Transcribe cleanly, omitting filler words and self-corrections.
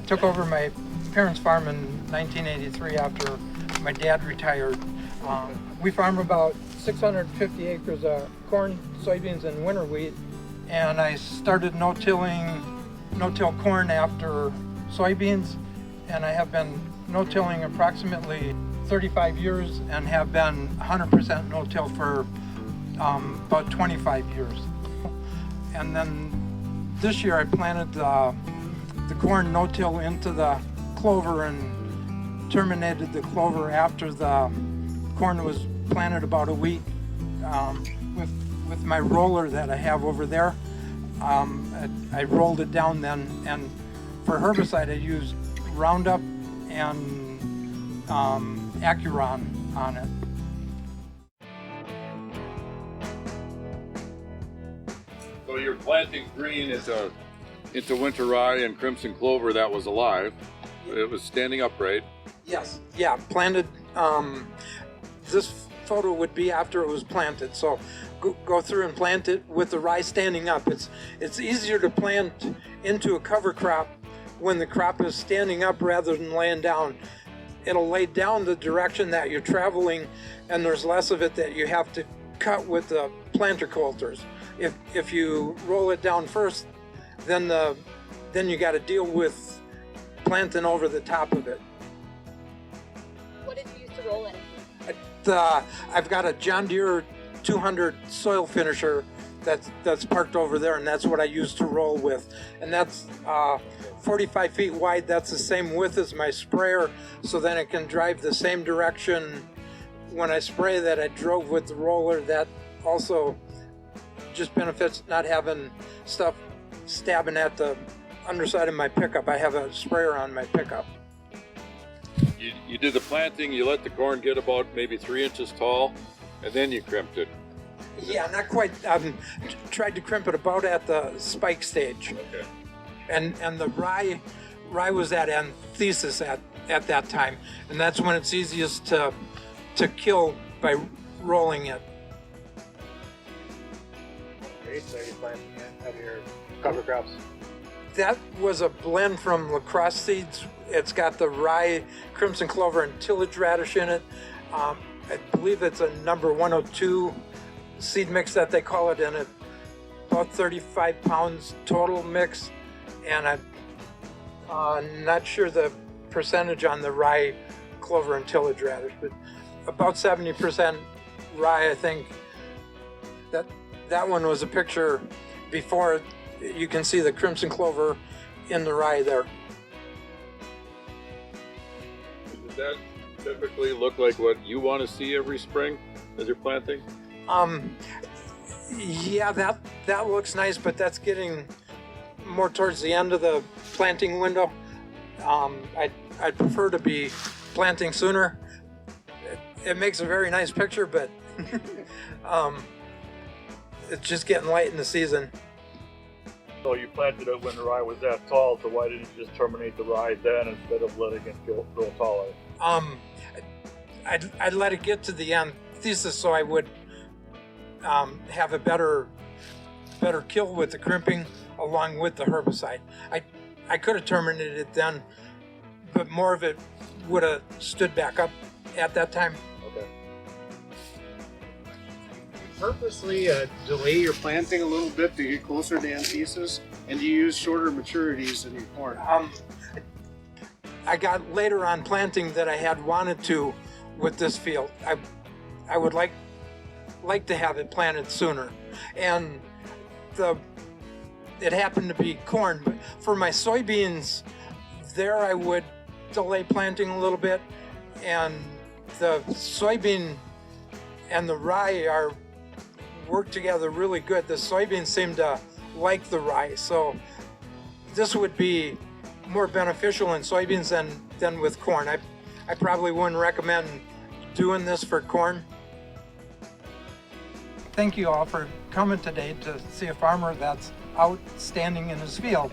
took over my parents' farm in 1983 after my dad retired. We farm about 650 acres of corn, soybeans, and winter wheat. And I started no-till corn after soybeans, and I have been no-tilling approximately 35 years and have been 100% no-till for about 25 years. And then this year I planted the corn no-till into the clover and terminated the clover after the corn was planted about a week with my roller that I have over there. I rolled it down then, and for herbicide I used Roundup and Acuron on it. So you're planting green into winter rye and crimson clover that was alive. It was standing upright. Yes, yeah, planted. This photo would be after it was planted. So go through and plant it with the rye standing up. It's easier to plant into a cover crop when the crop is standing up rather than laying down. It'll lay down the direction that you're traveling, and there's less of it that you have to cut with the planter coulters. If you roll it down first, then you got to deal with planting over the top of it. What did you use to roll it? I've got a John Deere 200 soil finisher that's parked over there, and that's what I use to roll with. And that's 45 feet wide. That's the same width as my sprayer, so then it can drive the same direction when I spray that I drove with the roller. That also just benefits not having stuff stabbing at the underside of my pickup. I have a sprayer on my pickup. You did the planting, you let the corn get about maybe 3 inches tall, and then you crimped it. Yeah, not quite. Tried to crimp it about at the spike stage. Okay. And the rye was at anthesis at that time, and that's when it's easiest to kill by rolling it. Great, so you're planting it of your cover crops. That was a blend from lacrosse seeds. It's got the rye, crimson clover, and tillage radish in it. I believe it's a number 102 seed mix that they call it, and it about 35 pounds total mix. And I'm not sure the percentage on the rye, clover, and tillage radish, but about 70% rye, I think. That one was a picture before. You can see the crimson clover in the rye there. Does that typically look like what you want to see every spring as you're planting? Yeah, that looks nice, but that's getting more towards the end of the planting window. I'd prefer to be planting sooner. It makes a very nice picture, but it's just getting late in the season. So you planted it when the rye was that tall, so why didn't you just terminate the rye then instead of letting it grow taller? I'd let it get to the anthesis so I would have a better kill with the crimping along with the herbicide. I could have terminated it then, but more of it would have stood back up at that time. Okay. Purposely delay your planting a little bit to get closer to anthesis, and you use shorter maturities in your corn. I got later on planting that I had wanted to with this field. I would like to have it planted sooner, and it happened to be corn. But for my soybeans, there I would delay planting a little bit, and the soybean and the rye work together really good. The soybeans seem to like the rye, so this would be more beneficial in soybeans than with corn. I probably wouldn't recommend doing this for corn. Thank you all for coming today to see a farmer that's outstanding in his field.